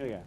Here we go.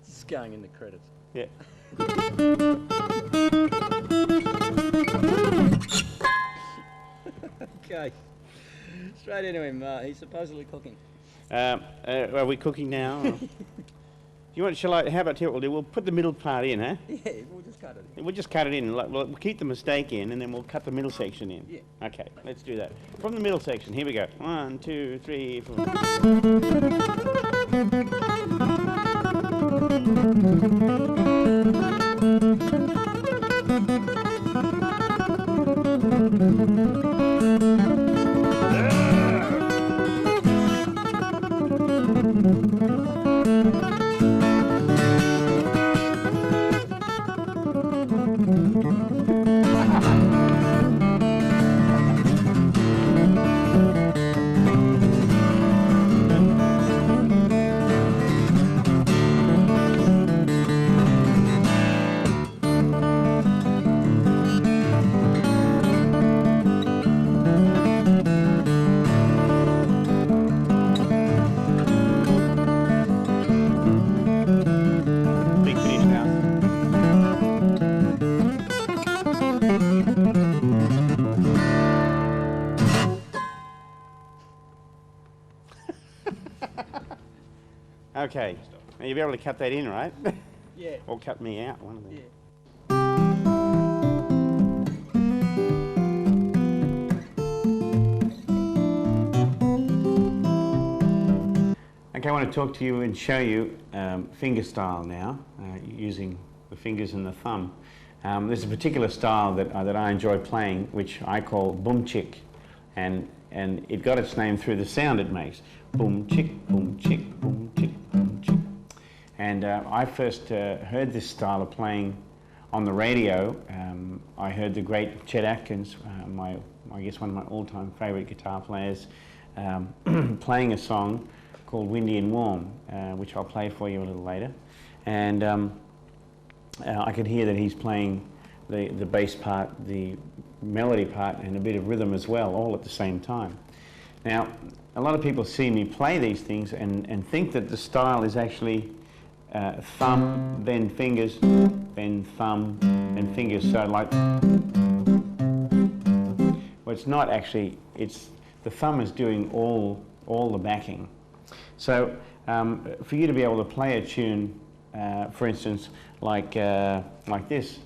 It's going in the credits. Yeah. Okay. Straight into him. He's supposedly cooking. Are we cooking now? Or? You want? Shall I? How about what we'll do? We'll put the middle part in, huh? Yeah, we'll just cut it in. We'll just cut it in. We'll keep the mistake in, and then we'll cut the middle section in. Yeah. Okay, let's do that. From the middle section, here we go. 1, 2, 3, 4. Okay, now you'll be able to cut that in, right? Yeah. Or cut me out, one of them. Yeah. Okay, I want to talk to you and show you fingerstyle now, using the fingers and the thumb. There's a particular style that I enjoy playing, which I call boom chick, and it got its name through the sound it makes. Boom chick, boom chick, boom chick, boom chick. And I first heard this style of playing on the radio. I heard the great Chet Atkins, I guess one of my all-time favourite guitar players, playing a song called Windy and Warm, which I'll play for you a little later. And I could hear that he's playing the bass part, the melody part, and a bit of rhythm as well, all at the same time. Now, a lot of people see me play these things and think that the style is actually thumb, then fingers, then thumb, and fingers. So like, well, it's not actually, it's the thumb is doing all the backing. So for you to be able to play a tune, for instance, like this.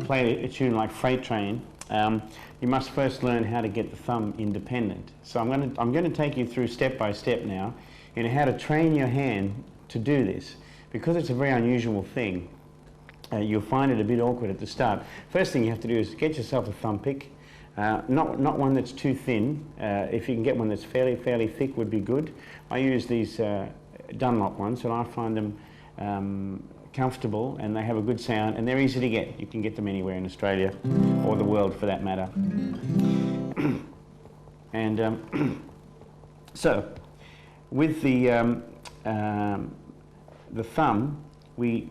Play a tune like Freight Train, you must first learn how to get the thumb independent. So I'm going to take you through step by step now in how to train your hand to do this. Because it's a very unusual thing, you'll find it a bit awkward at the start. First thing you have to do is get yourself a thumb pick, not one that's too thin. If you can get one that's fairly thick would be good. I use these Dunlop ones, and I find them comfortable, and they have a good sound, and they're easy to get. You can get them anywhere in Australia or the world for that matter. And so with the thumb, we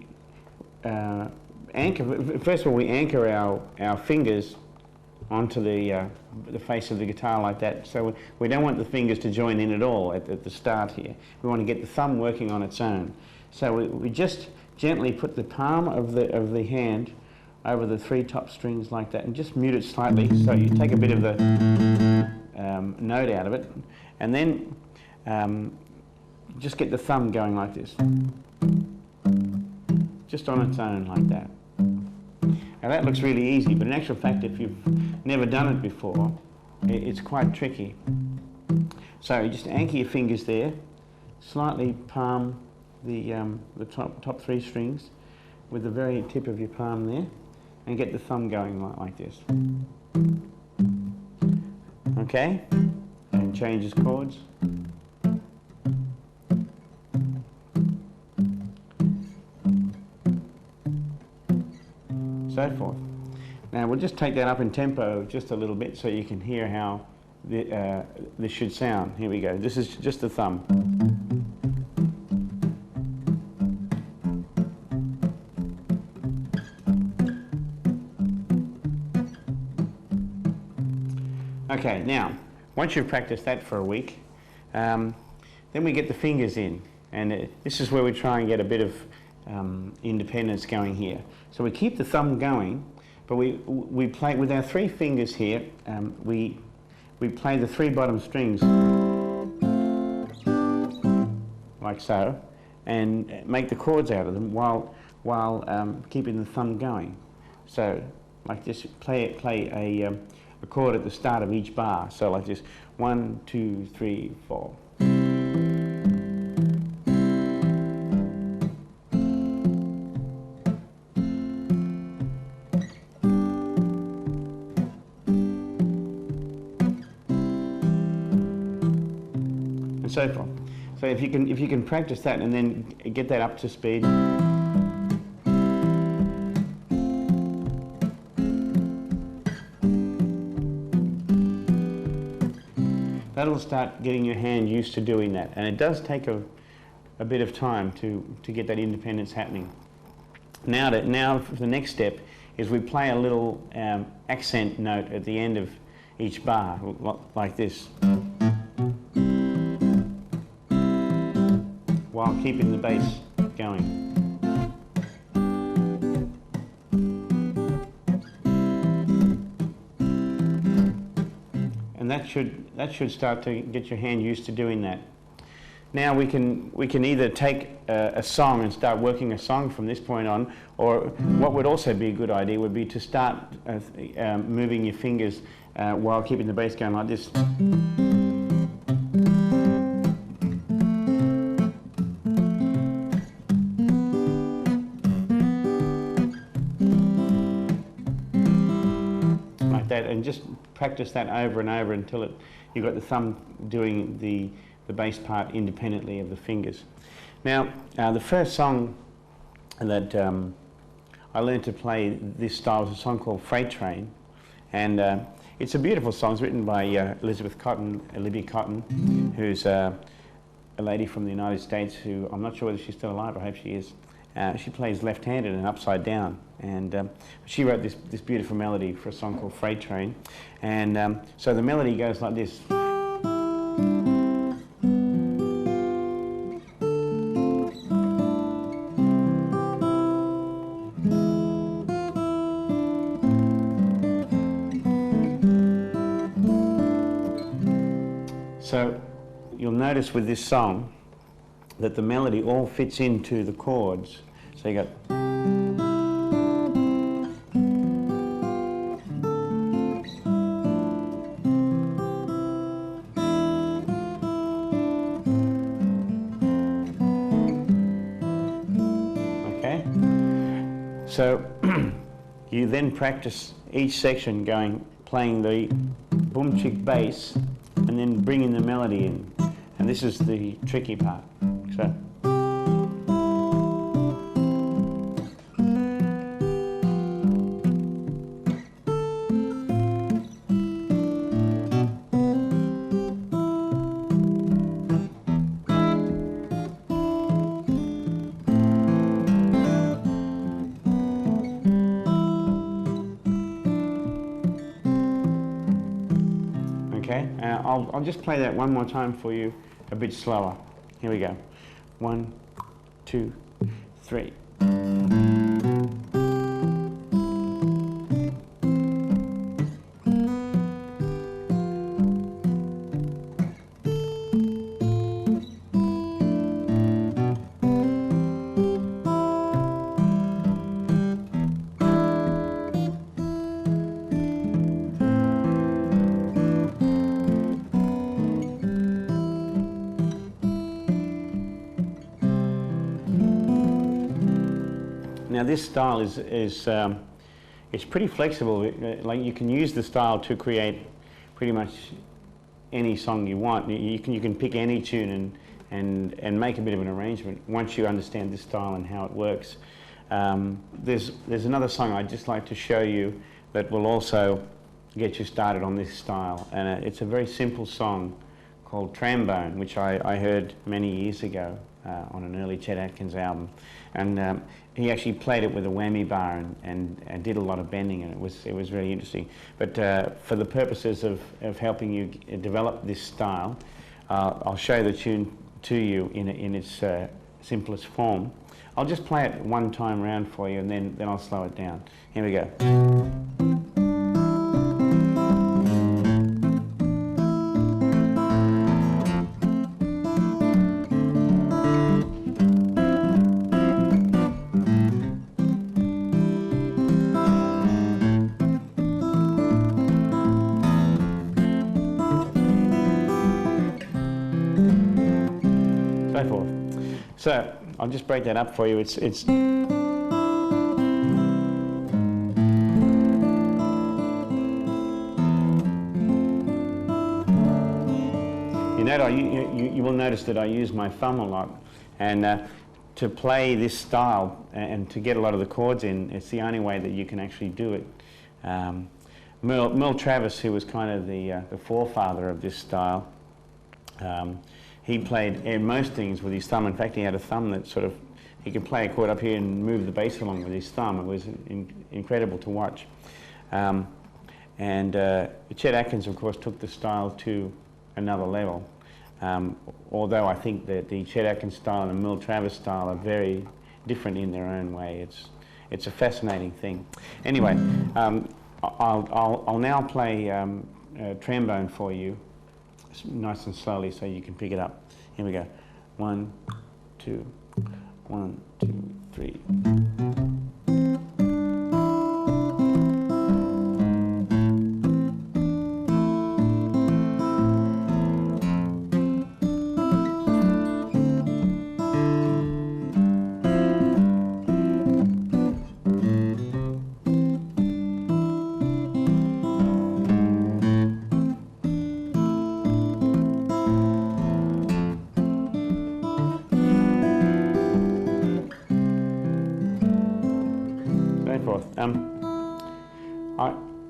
anchor. First of all, we anchor our fingers onto the face of the guitar like that. So we don't want the fingers to join in at all at the start here. We want to get the thumb working on its own. So we just gently put the palm of the hand over the three top strings like that, and just mute it slightly. So you take a bit of the note out of it, and then just get the thumb going like this, just on its own like that. Now that looks really easy, but in actual fact, if you've never done it before, it's quite tricky. So you just anchor your fingers there, slightly palm the top 3 strings with the very tip of your palm there, and get the thumb going like this. Okay? And changes chords. So forth. Now we'll just take that up in tempo just a little bit so you can hear how this should sound. Here we go. This is just the thumb. Okay, now once you've practiced that for a week, then we get the fingers in, and this is where we try and get a bit of independence going here. So we keep the thumb going, but we play with our 3 fingers here. We play the 3 bottom strings like so, and make the chords out of them while keeping the thumb going. So like this, play a chord at the start of each bar. So like this: 1, 2, 3, 4. And so forth. So if you can practice that and then get that up to speed. That'll start getting your hand used to doing that, and it does take a bit of time to get that independence happening. Now the next step is we play a little accent note at the end of each bar, like this, while keeping the bass going. And that should start to get your hand used to doing that. Now we can either take a song and start working a song from this point on, or what would also be a good idea would be to start moving your fingers while keeping the bass going like this. Like that, and just practice that over and over until you've got the thumb doing the bass part independently of the fingers. Now, the first song that I learned to play this style was a song called Freight Train, and it's a beautiful song. It's written by Olivia Cotton, who's a lady from the United States who, I'm not sure whether she's still alive, I hope she is. She plays left-handed and upside down, and she wrote this beautiful melody for a song called Freight Train. And so the melody goes like this. So you'll notice with this song that the melody all fits into the chords. So you got okay. So you then practice each section playing the boom chick bass and then bringing the melody in. And this is the tricky part. So. Okay, I'll just play that one more time for you, a bit slower. Here we go. 1, 2, 3. Now this style is it's pretty flexible. Like you can use the style to create pretty much any song you want. You can pick any tune and make a bit of an arrangement once you understand this style and how it works. There's another song I'd just like to show you that will also get you started on this style, and it's a very simple song called Trombone, which I heard many years ago on an early Chet Atkins album, and he actually played it with a whammy bar and did a lot of bending, and it was really interesting. But for the purposes of helping you develop this style, I'll show the tune to you in its simplest form. I'll just play it one time round for you, and then I'll slow it down. Here we go. So forth. So I'll just break that up for you. It's you know, you will notice that I use my thumb a lot, and to play this style and to get a lot of the chords in, it's the only way that you can actually do it. Merle Travis, who was kind of the forefather of this style, he played most things with his thumb. In fact, he had a thumb that sort of, he could play a chord up here and move the bass along with his thumb. It was incredible to watch. Chet Atkins, of course, took the style to another level. Although I think that the Chet Atkins style and the Merle Travis style are very different in their own way. It's a fascinating thing. Anyway, I'll now play trombone for you, nice and slowly, so you can pick it up. Here we go. 1, 2, 1, 2, 3.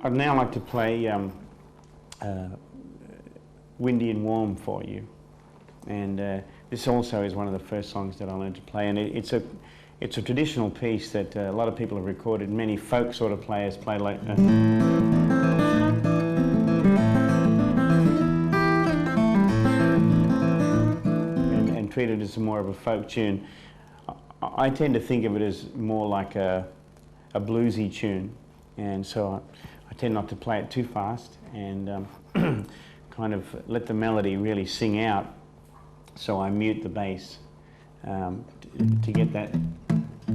I'd now like to play Windy and Warm for you, and this also is one of the first songs that I learned to play, and it's a traditional piece that a lot of people have recorded. Many folk sort of players play like and treat it as more of a folk tune. I tend to think of it as more like a bluesy tune, and so I tend not to play it too fast and kind of let the melody really sing out, so I mute the bass to get that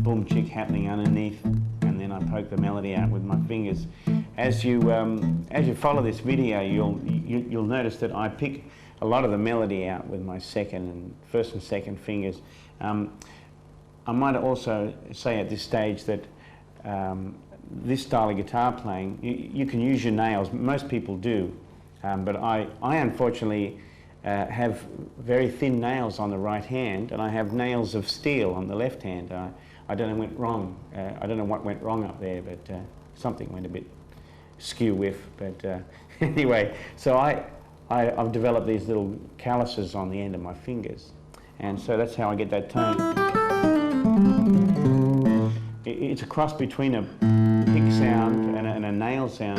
boom chick happening underneath, and then I poke the melody out with my fingers. As you follow this video, you'll notice that I pick a lot of the melody out with my first and second fingers. I might also say at this stage that this style of guitar playing, you can use your nails. Most people do, but I unfortunately have very thin nails on the right hand, and I have nails of steel on the left hand. I don't know what went wrong. I don't know what went wrong up there, but something went a bit skew-whiff. But anyway, so I've developed these little calluses on the end of my fingers, and so that's how I get that tone. It's a cross between a pick sound and a nail sound.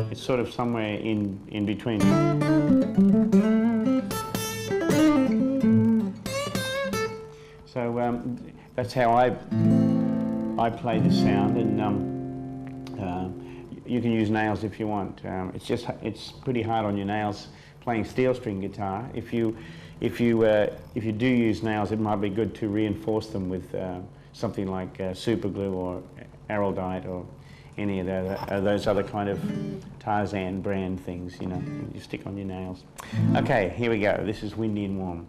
It's sort of somewhere in between. So that's how I play the sound, and you can use nails if you want. It's pretty hard on your nails playing steel string guitar. If you do use nails, it might be good to reinforce them with something like super glue or Araldite or any of those other kind of Tarzan brand things, you know, you stick on your nails. Okay, here we go. This is Windy and Warm.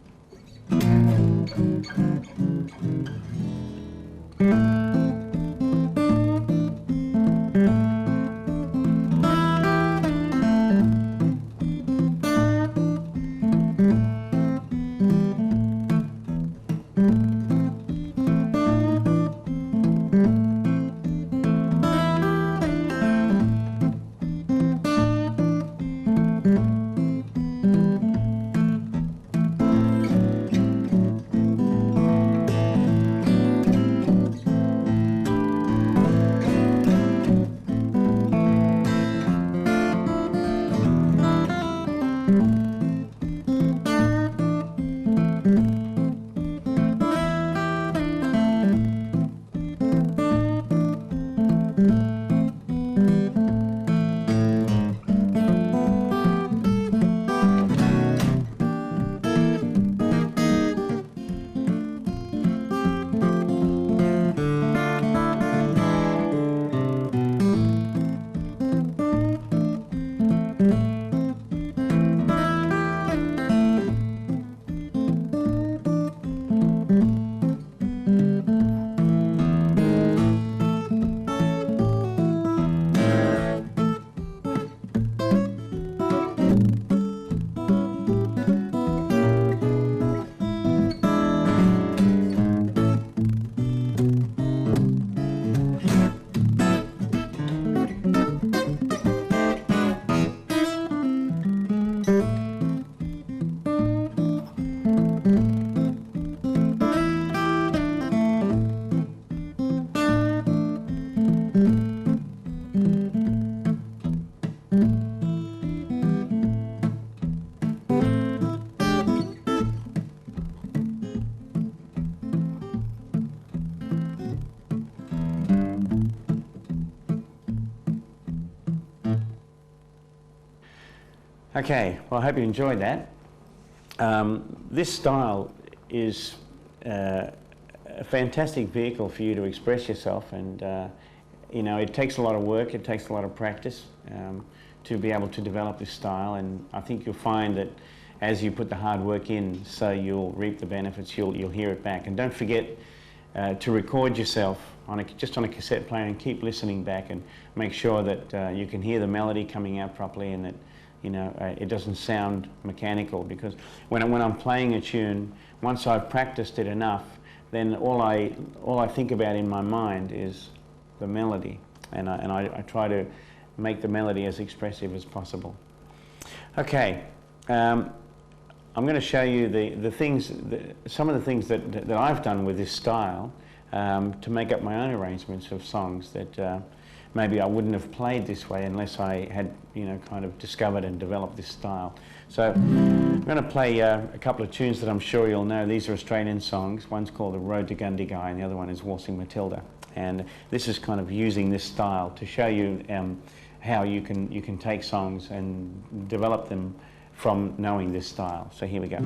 Okay, well, I hope you enjoyed that. This style is a fantastic vehicle for you to express yourself, and you know, it takes a lot of work, it takes a lot of practice to be able to develop this style, and I think you'll find that as you put the hard work in, so you'll reap the benefits, you'll hear it back. And don't forget to record yourself just on a cassette player and keep listening back and make sure that you can hear the melody coming out properly and that it doesn't sound mechanical, because when I'm playing a tune, once I've practiced it enough, then all I think about in my mind is the melody, and I try to make the melody as expressive as possible. Okay, I'm going to show you some of the things that I've done with this style to make up my own arrangements of songs that maybe I wouldn't have played this way unless I had, kind of discovered and developed this style. So I'm going to play a couple of tunes that I'm sure you'll know. These are Australian songs. One's called The Road to Gundagai and the other one is Waltzing Matilda. And this is kind of using this style to show you how you can take songs and develop them from knowing this style. So here we go.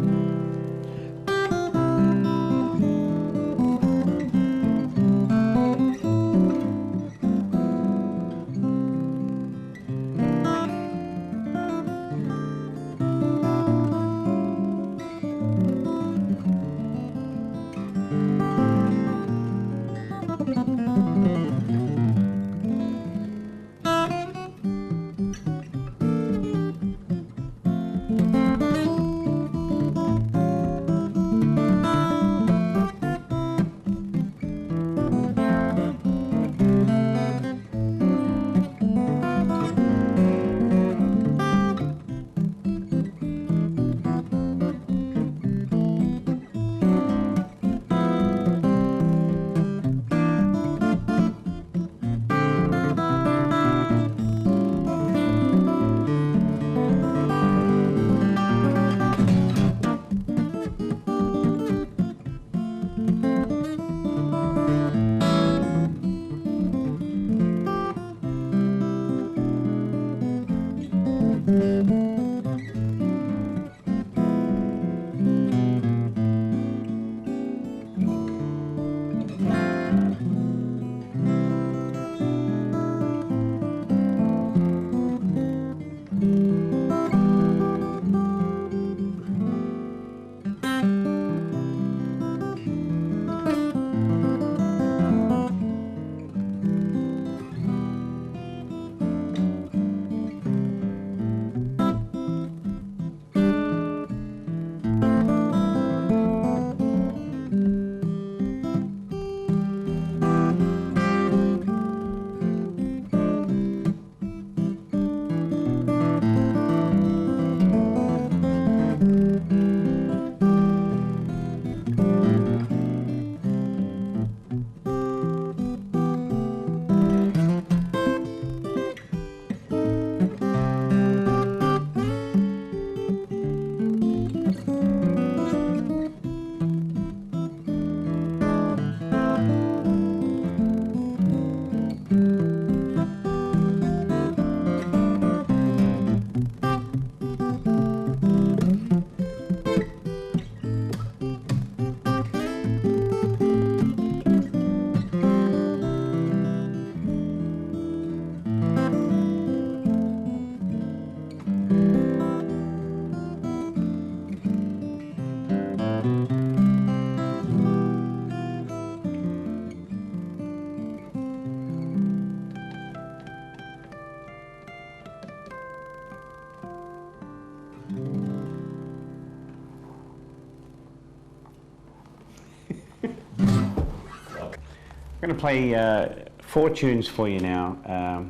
I'm going to play 4 tunes for you now,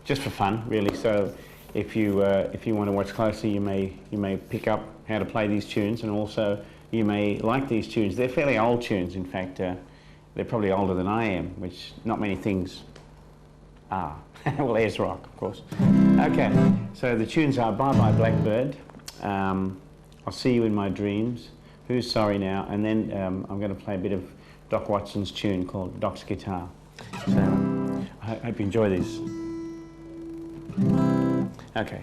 just for fun, really. So if you want to watch closely, you may pick up how to play these tunes, and also you may like these tunes. They're fairly old tunes, in fact. They're probably older than I am, which not many things are. Well, there's rock, of course. Okay, so the tunes are Bye Bye Blackbird, I'll See You in My Dreams, Who's Sorry Now, and then I'm going to play a bit of Doc Watson's tune called Doc's Guitar. So I hope you enjoy this. Okay.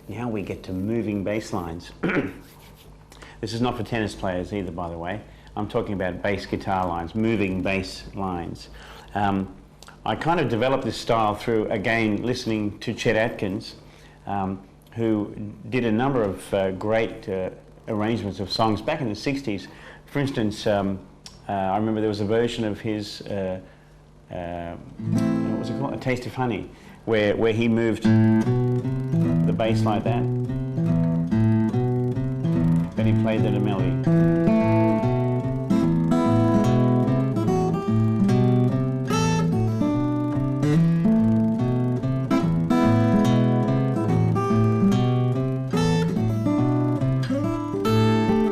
Now we get to moving bass lines. This is not for tennis players either, by the way. I'm talking about bass guitar lines, moving bass lines. I kind of developed this style through, again, listening to Chet Atkins, who did a number of great arrangements of songs back in the 60s. For instance, I remember there was a version of his, what was it called? A Taste of Honey, where he moved the bass like that. Then he played the melody.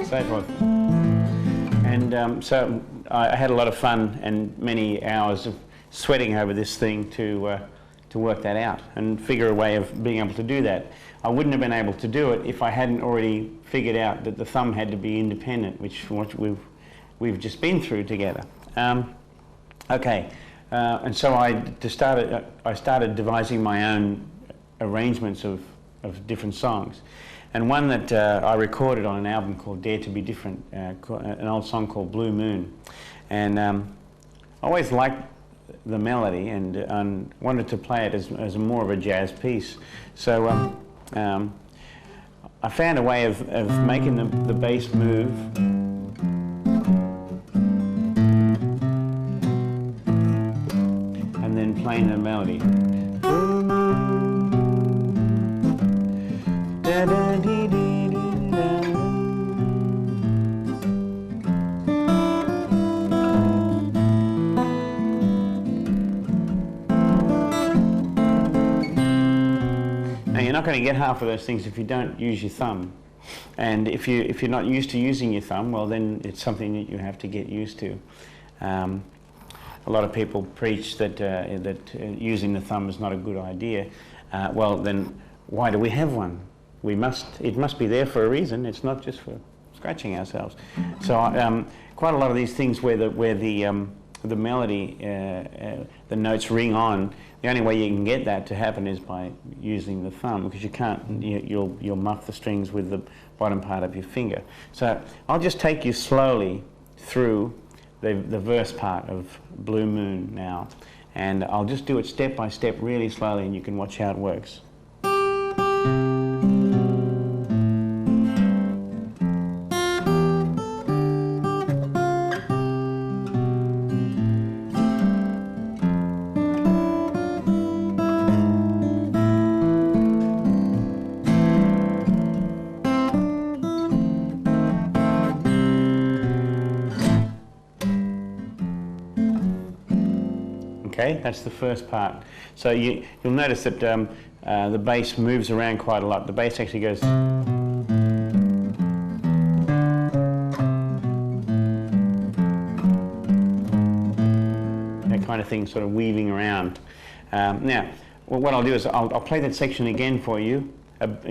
So forth. And so I had a lot of fun and many hours of sweating over this thing to work that out and figure a way of being able to do that. I wouldn't have been able to do it if I hadn't already figured out that the thumb had to be independent, which we've just been through together. Okay, and so I started devising my own arrangements of different songs. And one that I recorded on an album called Dare to Be Different, an old song called Blue Moon. And I always liked the melody and wanted to play it as more of a jazz piece. So I found a way of making the bass move. And then playing the melody. Now you're not going to get half of those things if you don't use your thumb, and if you're not used to using your thumb, well then it's something that you have to get used to. A lot of people preach that using the thumb is not a good idea. Well then, why do we have one? It must be there for a reason. It's not just for scratching ourselves. So quite a lot of these things where the melody, the notes ring on, the only way you can get that to happen is by using the thumb, because you can't, you'll muff the strings with the bottom part of your finger. So I'll just take you slowly through the verse part of Blue Moon now, and I'll just do it step by step really slowly, and you can watch how it works. Okay, that's the first part. So you'll notice that the bass moves around quite a lot. The bass actually goes... that kind of thing, sort of weaving around. Now, what I'll do is I'll play that section again for you,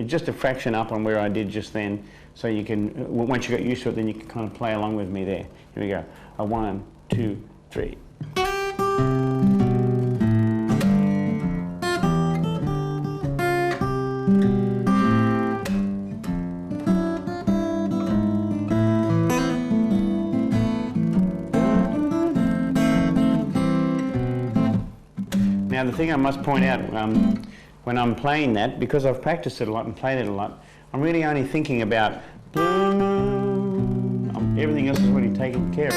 just a fraction up on where I did just then, so you can, once you got used to it, then you can kind of play along with me there. Here we go. 1, 2, 3. Now the thing I must point out, when I'm playing that, because I've practiced it a lot and played it a lot, I'm really only thinking about everything else is already taken care of.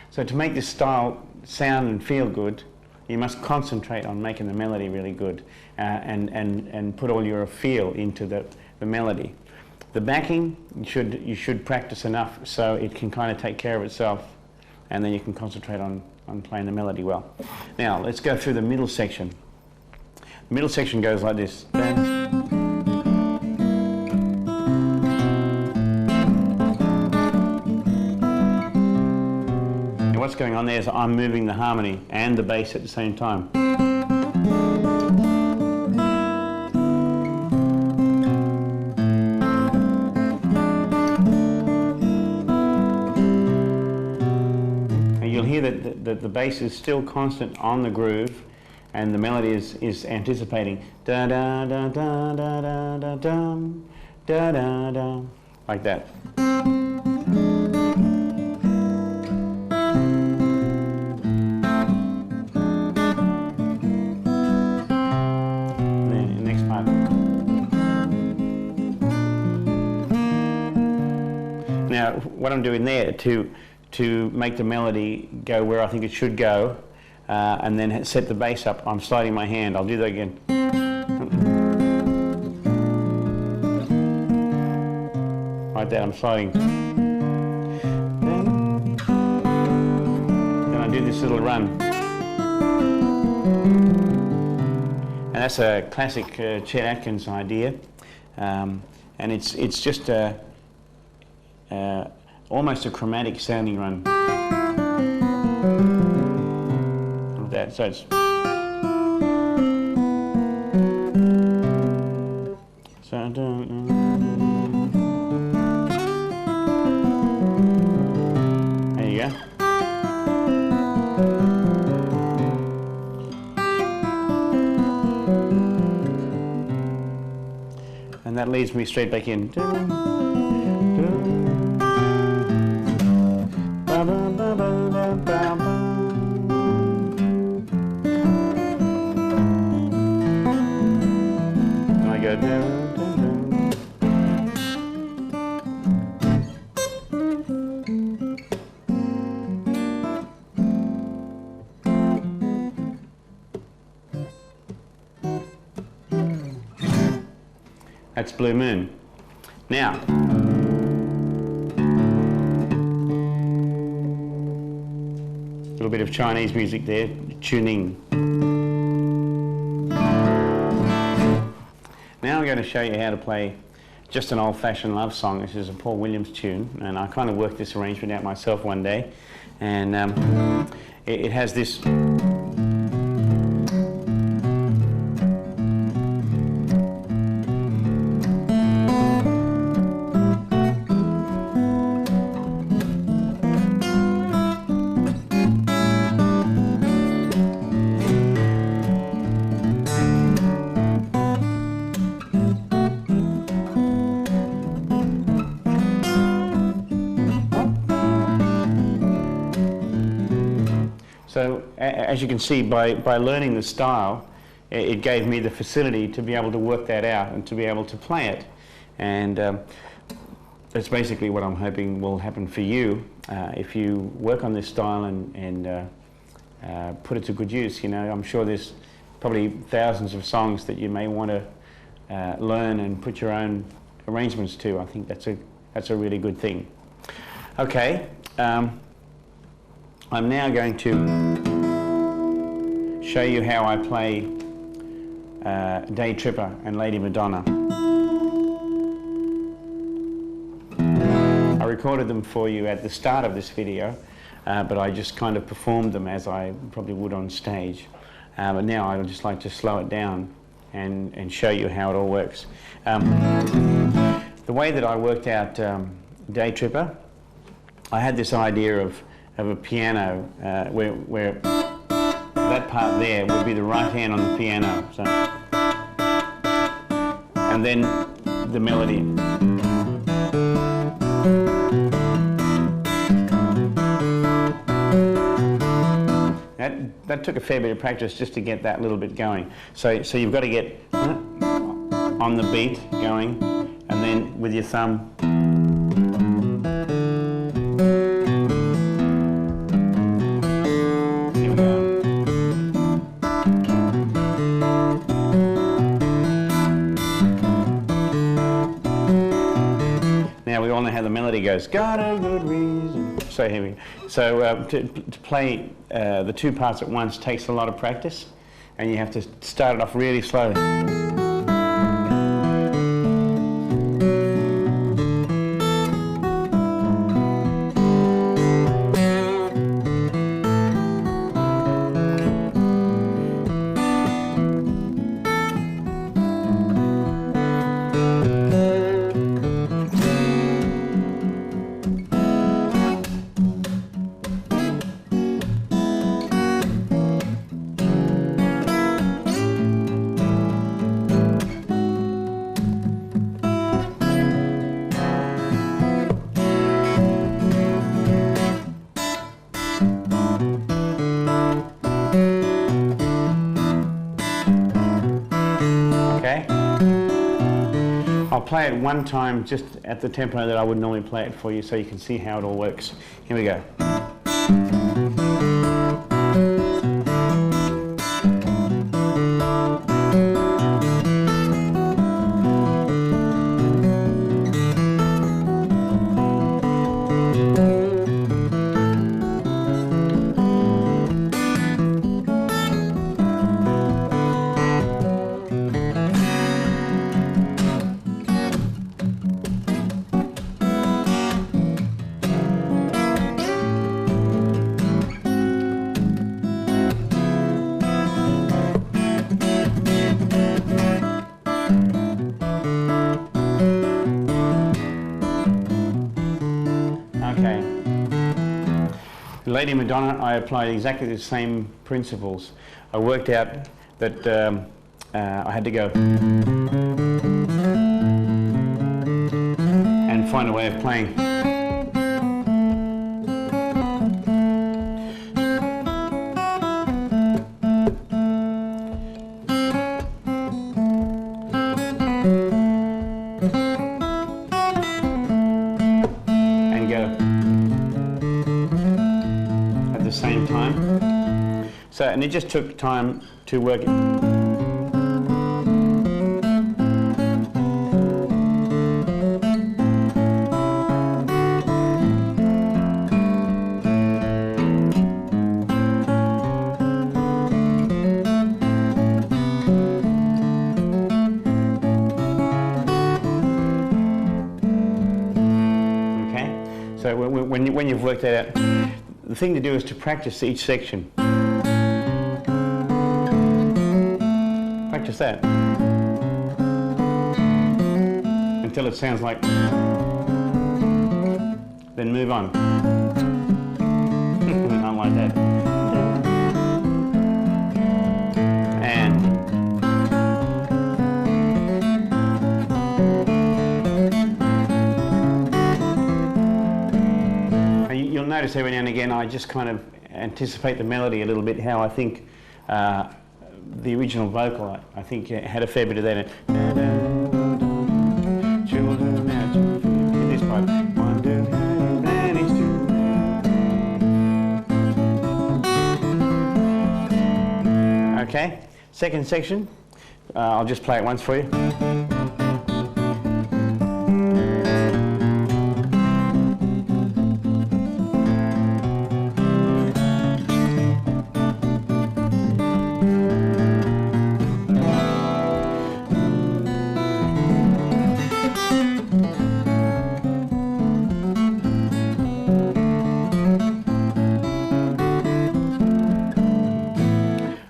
So to make this style sound and feel good, you must concentrate on making the melody really good, and put all your feel into the melody. The backing, you should practice enough so it can kind of take care of itself, and then you can concentrate on playing the melody well. Now, let's go through the middle section. The middle section goes like this. And what's going on there is I'm moving the harmony and the bass at the same time. you'll hear that the bass is still constant on the groove, and the melody is anticipating da da da da da da da dum da da da, like that. Now, what I'm doing there to make the melody go where I think it should go, and then set the bass up, I'm sliding my hand. I'll do that again. Like that, I'm sliding. Then I do this little run. And that's a classic Chet Atkins idea, and it's just almost a chromatic sounding run. Like that, so it's there you go. And that leads me straight back in. And I go down. That's Blue Moon. Now, a little bit of Chinese music there, tuning. Now I'm going to show you how to play just an old-fashioned love song. This is a Paul Williams tune, and I kind of worked this arrangement out myself one day, and it has this. So as you can see, by learning the style, it gave me the facility to be able to work that out and to be able to play it. And that's basically what I'm hoping will happen for you if you work on this style and put it to good use. You know, I'm sure there's probably thousands of songs that you may want to learn and put your own arrangements to. I think that's a really good thing. Okay. I'm now going to show you how I play Day Tripper and Lady Madonna. I recorded them for you at the start of this video, but I just kind of performed them as I probably would on stage. But now I'd just like to slow it down and show you how it all works. The way that I worked out Day Tripper, I had this idea of a piano where that part there would be the right hand on the piano, so, and then the melody. That took a fair bit of practice just to get that little bit going. So you've got to get on the beat going, and then with your thumb. Now we all know how the melody goes. Got a good reason. So here we go. So to play the two parts at once takes a lot of practice, and you have to start it off really slowly. play it one time just at the tempo that I would normally play it for you so you can see how it all works. Here we go. Lady Madonna, I applied exactly the same principles. I worked out that I had to go and find a way of playing. And go. Same time. So, and it just took time to work it. Okay? So when you've worked that out, the thing to do is to practice each section. Practice that until it sounds like, then move on. Not like that. And you'll notice every now and again I just kind of anticipate the melody a little bit, how I think the original vocal, I think, had a fair bit of that. Children out in this part. Okay, second section. I'll just play it once for you.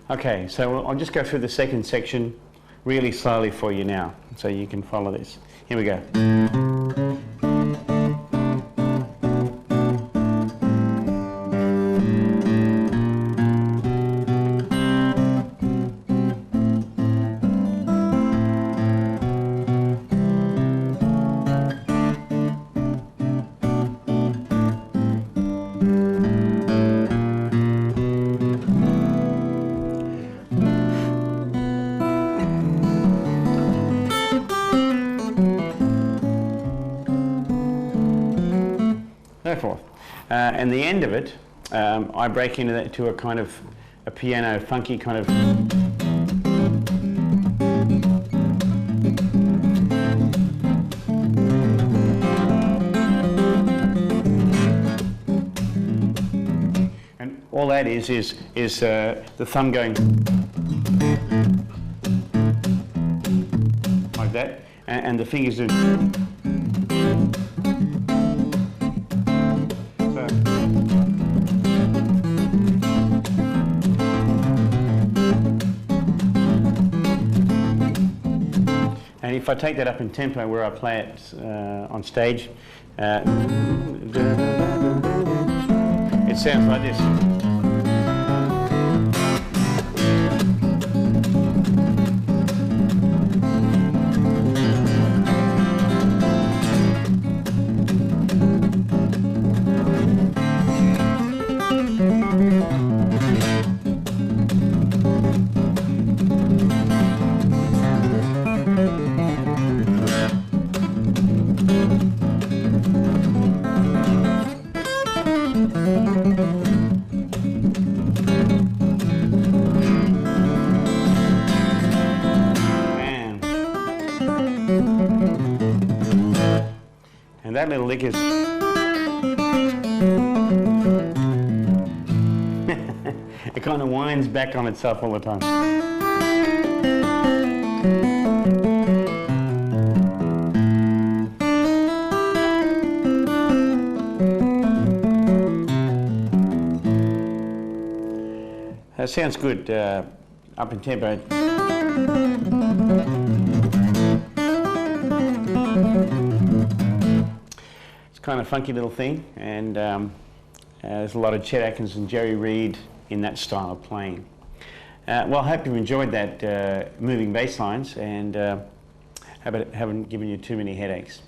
Okay, so I'll just go through the second section really slowly for you now, so you can follow this. Here we go. So forth. And the end of it, I break into that to a kind of a piano, funky kind of. And all that is the thumb going like that, and the fingers do. And if I take that up in tempo where I play it on stage, it sounds like this. that little lick is... It kind of winds back on itself all the time. That sounds good, up in tempo. It's kind of a funky little thing, and there's a lot of Chet Atkins and Jerry Reed in that style of playing. Well, I hope you enjoyed that moving bass lines, and haven't given you too many headaches.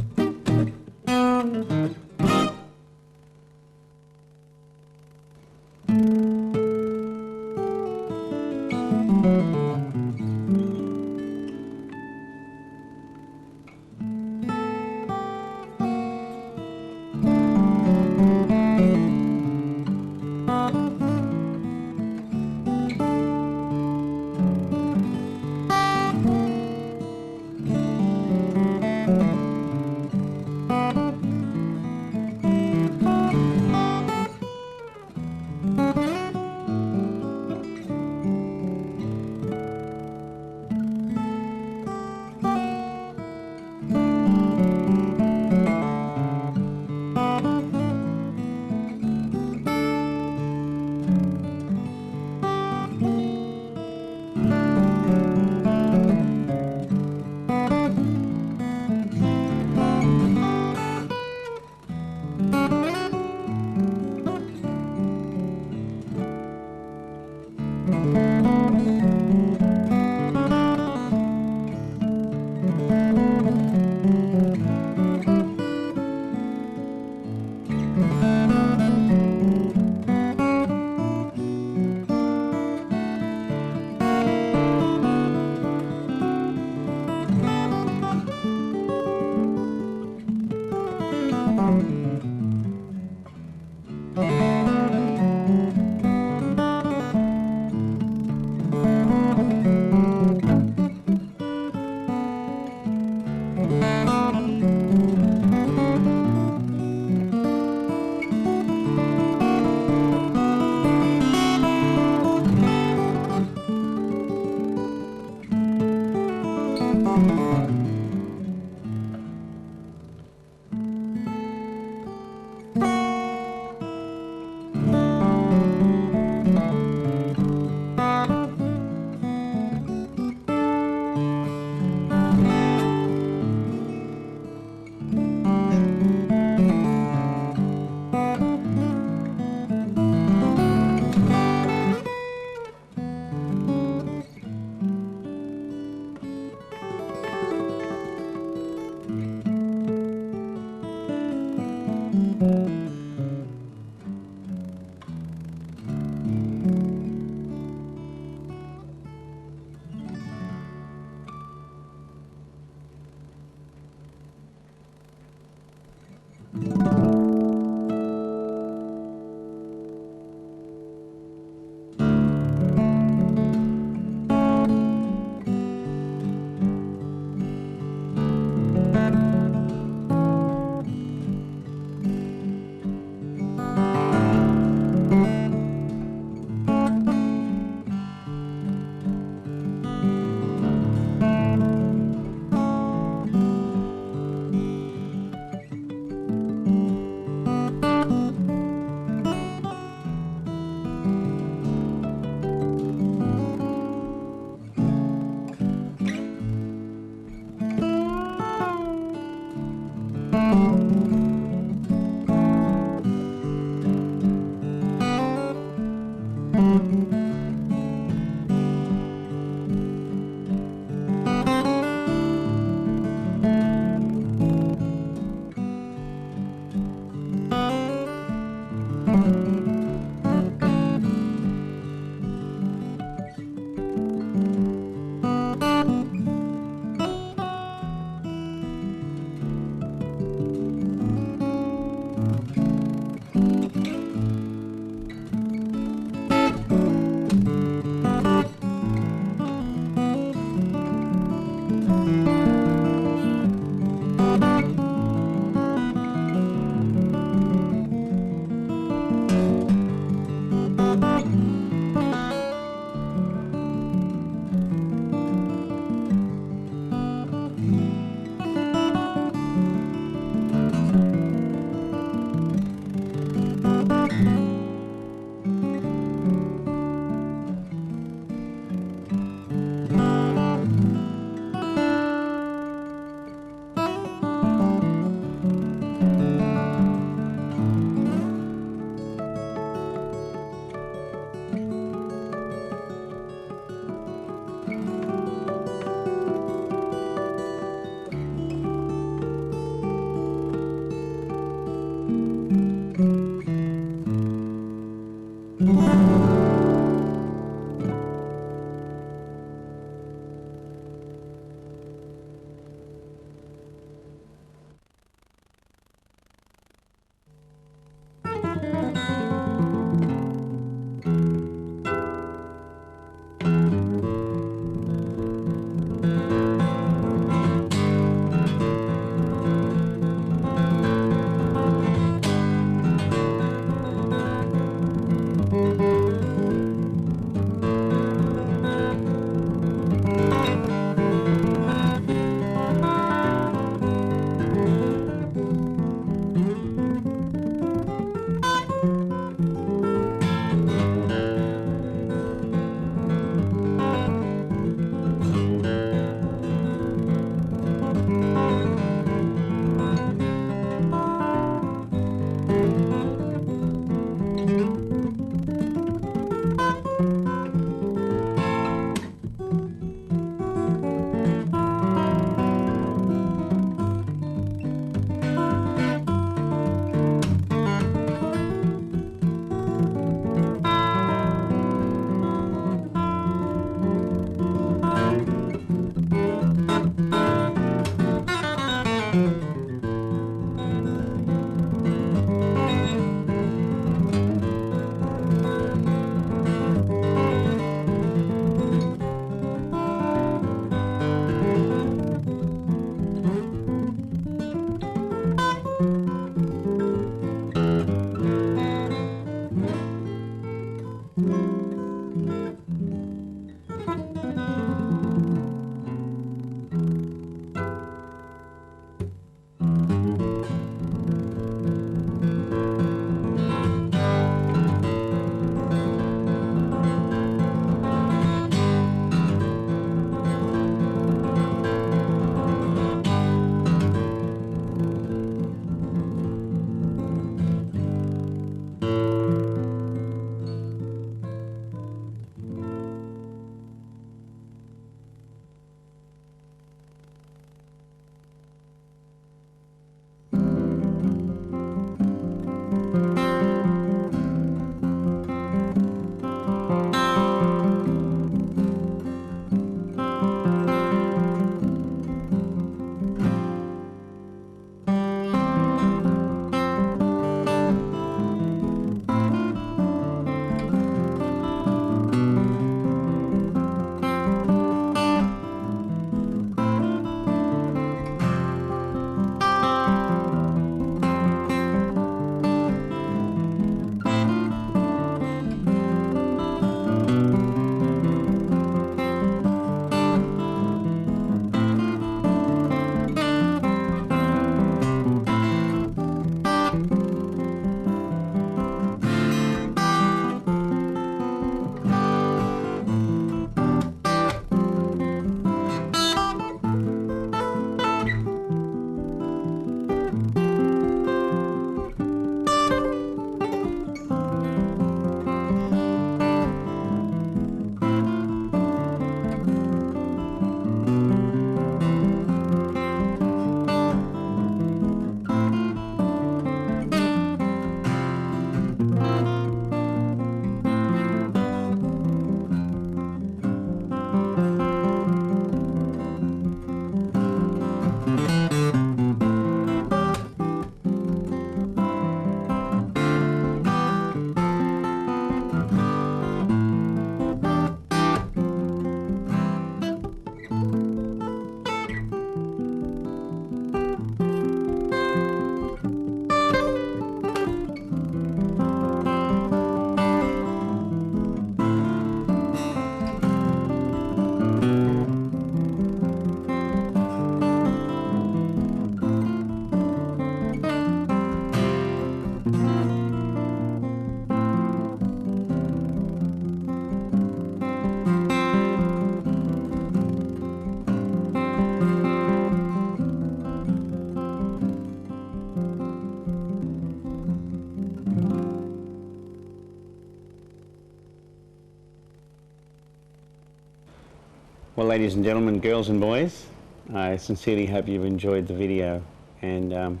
Well, ladies and gentlemen, girls and boys, I sincerely hope you've enjoyed the video. And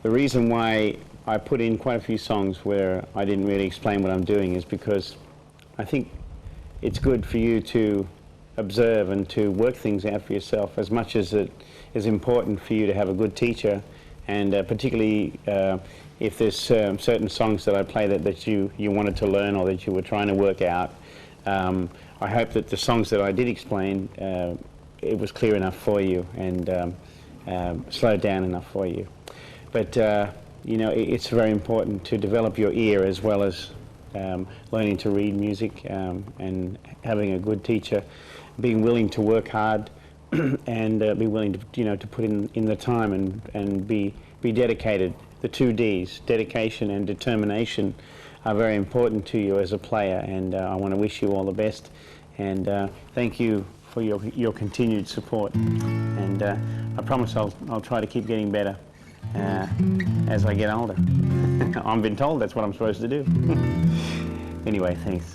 the reason why I put in quite a few songs where I didn't really explain what I'm doing is because I think it's good for you to observe and to work things out for yourself, as much as it is important for you to have a good teacher, and particularly if there's certain songs that I play that you wanted to learn or that you were trying to work out. I hope that the songs that I did explain, it was clear enough for you and slowed down enough for you. But you know, it's very important to develop your ear as well as learning to read music and having a good teacher, being willing to work hard and be willing to, you know, to put in the time and be dedicated. The 2 Ds, dedication and determination, are very important to you as a player, and I want to wish you all the best, and thank you for your continued support, and I promise I'll try to keep getting better as I get older. I've been told that's what I'm supposed to do. Anyway, thanks.